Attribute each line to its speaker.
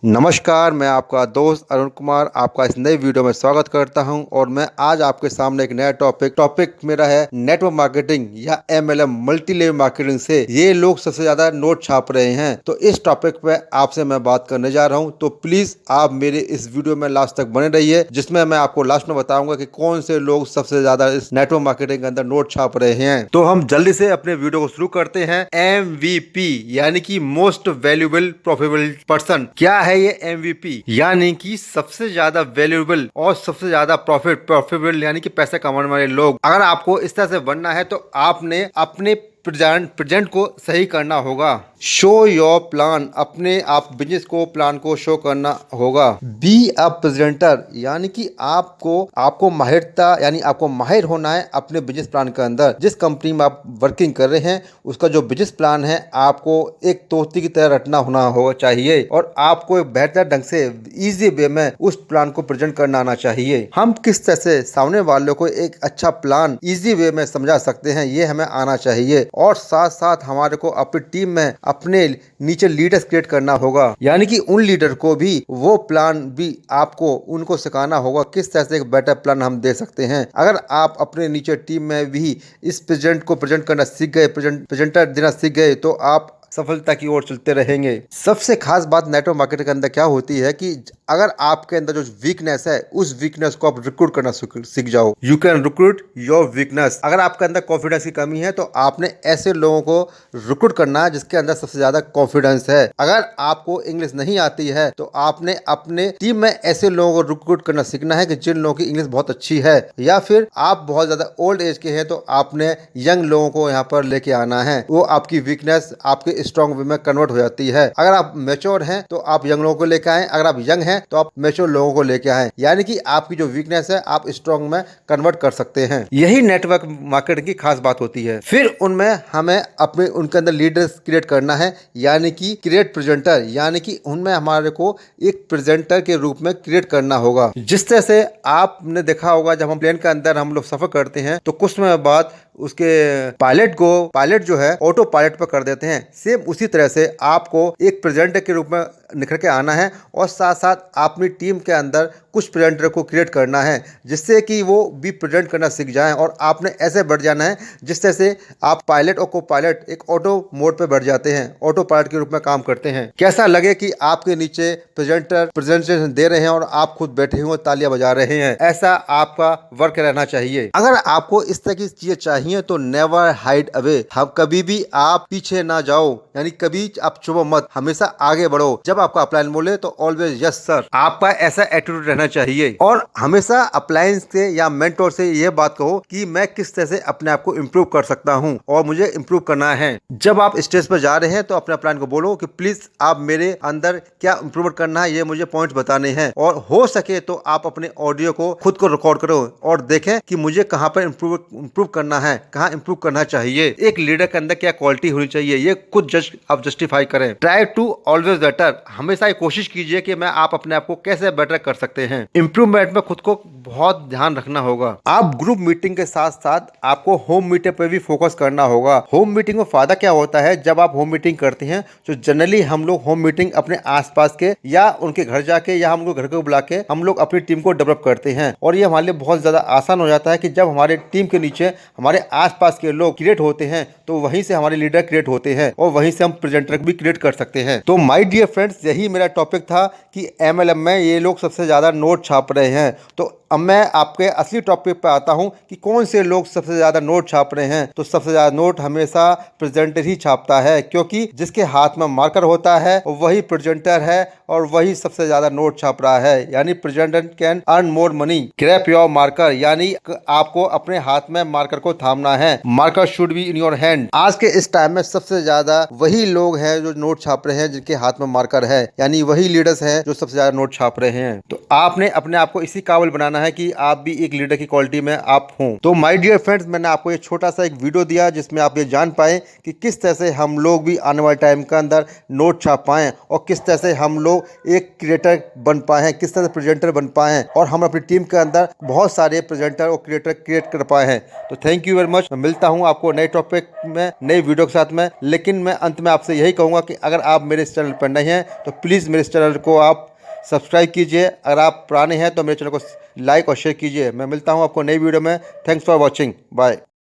Speaker 1: नमस्कार, मैं आपका दोस्त अरुण कुमार आपका इस नई वीडियो में स्वागत करता हूं और मैं आज आपके सामने एक नया टॉपिक मेरा है नेटवर्क मार्केटिंग या एमएलएम मल्टी लेवल मार्केटिंग से ये लोग सबसे ज्यादा नोट छाप रहे हैं। तो इस टॉपिक पे आपसे मैं बात करने जा रहा हूं, तो प्लीज आप मेरे इस वीडियो में लास्ट तक बने रहिए, जिसमें मैं आपको लास्ट में बताऊंगा कि कौन से लोग सबसे ज्यादा इस नेटवर्क मार्केटिंग के अंदर नोट छाप रहे हैं। तो हम जल्दी से अपने वीडियो को शुरू करते हैं। MVP यानी कि मोस्ट वैल्यूएबल प्रॉफिटेबल पर्सन। क्या है ये MVP? यानी कि सबसे ज्यादा वैल्यूएबल और सबसे ज्यादा प्रॉफिटेबल यानी कि पैसे कमाने वाले लोग। अगर आपको इस तरह से बनना है तो आपने अपने प्रेजेंट को सही करना होगा। शो योर प्लान, अपने आप बिजनेस को प्लान को शो करना होगा। बी अ प्रेजेंटर यानी कि आपको माहिरता यानी आपको माहिर होना है अपने बिजनेस प्लान के अंदर। जिस कंपनी में आप वर्किंग कर रहे हैं उसका जो बिजनेस प्लान है आपको एक तोते की तरह रटना होना होगा चाहिए और आपको एक बेहतर ढंग से इजी वे में उस प्लान को प्रेजेंट करना आना चाहिए। हम किस तरह से सामने वालों को एक अच्छा प्लान इजी वे में समझा सकते हैं ये हमें आना चाहिए और साथ साथ हमारे को अपनी टीम में अपने नीचे लीडर्स क्रिएट करना होगा, यानी कि उन लीडर को भी वो प्लान भी आपको उनको सिखाना होगा किस तरह से एक बेटर प्लान हम दे सकते हैं। अगर आप अपने नीचे टीम में भी इस प्रेजेंट को प्रेजेंट करना सीख गए, प्रेजेंटर देना सीख गए, तो आप सफलता की ओर चलते रहेंगे। सबसे खास बात नेटवर्क मार्केटिंग के अंदर क्या होती है कि अगर आपके अंदर जो वीकनेस है उस वीकनेस को आप रिक्रूट करना सीख जाओ। You can recruit your weakness. अगर आपके अंदर कॉन्फिडेंस की कमी है तो आपने ऐसे लोगों को रिक्रूट करना है जिसके अंदर सबसे ज्यादा कॉन्फिडेंस है। अगर आपको इंग्लिश नहीं आती है तो आपने अपने टीम में ऐसे लोगों को रिक्रूट करना सीखना है कि जिन लोगों की इंग्लिश बहुत अच्छी है, या फिर आप बहुत ज्यादा ओल्ड एज के हैं तो आपने यंग लोगों को यहाँ पर लेके आना है। वो आपकी वीकनेस आपके स्ट्रॉन्ग वे में कन्वर्ट हो जाती है। अगर आप मैच्योर हैं तो आप यंग लोगों को लेकर आए, अगर आप यंग हैं तो आप मैच्योर लोगों को लेकर आए, यानी कि आपकी जो वीकनेस है आप स्ट्रॉन्ग में कन्वर्ट कर सकते हैं। यही नेटवर्क मार्केटिंग की खास बात होती है। फिर उनमें हमें अपने उनके अंदर लीडर्स क्रिएट करना है, यानी कि क्रिएट प्रेजेंटर, यानी कि उनमें हमारे को एक प्रेजेंटर के रूप में क्रिएट करना होगा। जिस तरह से आपने देखा होगा जब हम प्लेन के अंदर हम लोग सफर करते हैं तो कुछ समय बाद उसके पायलट जो है ऑटो पायलट पर कर देते हैं। सेम उसी तरह से आपको एक प्रेजेंटर के रूप में निखर के आना है और साथ साथ अपनी टीम के अंदर कुछ प्रेजेंटर को क्रिएट करना है जिससे कि वो भी प्रेजेंट करना सीख जाएं और आपने ऐसे बढ़ जाना है जिस तरह से आप पायलट और को पायलट एक ऑटो मोड पे बढ़ जाते हैं, ऑटो पायलट के रूप में काम करते हैं। कैसा लगे कि आपके नीचे प्रेजेंटर प्रेजेंटेशन दे रहे हैं और आप खुद बैठे हुए तालियां बजा रहे हैं। ऐसा आपका वर्क रहना चाहिए। अगर आपको इस तरह की चीजें चाहिए तो नेवर हाइड अवे, हम कभी भी आप पीछे ना जाओ, यानी कभी आप छुपो मत, हमेशा आगे बढ़ो। जब आपका अपलाइन बोले तो ऑलवेज यस सर। आपका ऐसा एटीट्यूड रहना चाहिए और हमेशा अपलाइन से या मेंटोर से यह बात कहो कि मैं किस तरह से अपने आप को इम्प्रूव कर सकता हूं और मुझे इम्प्रूव करना है। जब आप स्टेज पर जा रहे हैं तो अपने अपलाइन को बोलो कि प्लीज आप मेरे अंदर क्या इम्प्रूवमेंट करना है ये मुझे पॉइंट्स बताने हैं, और हो सके तो आप अपने ऑडियो को खुद को रिकॉर्ड करो और देखें कि मुझे कहां पर इम्प्रूव करना है, कहां इम्प्रूव करना चाहिए। एक लीडर के अंदर क्या क्वालिटी होनी चाहिए ये खुद आप जस्टिफाई करें। ट्राई टू ऑलवेज बेटर, हमेशा ये कोशिश कीजिए कि मैं आप अपने आप को कैसे बेटर कर सकते हैं। इंप्रूवमेंट में खुद को बहुत ध्यान रखना होगा। आप ग्रुप मीटिंग के साथ साथ आपको होम मीटिंग पे भी फोकस करना होगा। होम मीटिंग में फायदा क्या होता है, जब आप होम मीटिंग करते हैं तो जनरली हम लोग होम मीटिंग अपने आसपास के या उनके घर जाके या हम लोग घर को बुला के हम लोग अपनी टीम को डेवलप करते हैं और ये हमारे लिए बहुत ज्यादा आसान हो जाता है कि जब हमारे टीम के नीचे हमारे आसपास के लोग क्रिएट होते हैं तो वहीं से हमारे लीडर क्रिएट होते हैं और वहीं से हम प्रेजेंटर भी क्रिएट कर सकते हैं। तो माय डियर फ्रेंड्स, यही मेरा टॉपिक था कि एमएलएम में ये लोग सबसे ज्यादा नोट छाप रहे हैं। तो अब मैं आपके असली टॉपिक पे आता हूं कि कौन से लोग सबसे ज्यादा नोट छाप रहे हैं। तो सबसे ज्यादा नोट हमेशा प्रेजेंटर ही छापता है, क्योंकि जिसके हाथ में मार्कर होता है वही प्रेजेंटर है और वही सबसे ज्यादा नोट छाप रहा है। यानी presenter can earn more money. Grab your marker, यानी आपको अपने हाथ में मार्कर को थामना है। Marker should be in your hand. आज के इस टाइम में सबसे ज्यादा वही लोग हैं जो नोट छाप रहे हैं जिनके हाथ में मार्कर है, यानी वही लीडर्स हैं जो सबसे ज्यादा नोट छाप रहे हैं। तो आपने अपने आप को इसी काबिल बनाना है कि आप भी एक लीडर की क्वालिटी में आप हों। तो माय डियर फ्रेंड्स, मैंने आपको ये छोटा सा एक वीडियो दिया जिसमें आप ये जान पाए कि किस तरह से हम लोग भी आने वाले टाइम के अंदर नोट छाप पाएँ और किस तरह से हम लोग एक क्रिएटर बन पाए हैं, किस तरह से प्रेजेंटर बन पाए हैं और हम अपनी टीम के अंदर बहुत सारे प्रेजेंटर और क्रिएटर क्रिएट कर पाए हैं। तो थैंक यू वेरी मच। मैं मिलता हूं आपको नए टॉपिक में, नई वीडियो के साथ में। लेकिन मैं अंत में आपसे यही कहूँगा कि अगर आप मेरे इस चैनल पर नए हैं तो प्लीज़ मेरे इस चैनल को आप सब्सक्राइब कीजिए। अगर आप पुराने हैं तो मेरे चैनल को लाइक और शेयर कीजिए। मैं मिलता हूं आपको नई वीडियो में। Thanks for watching. बाय।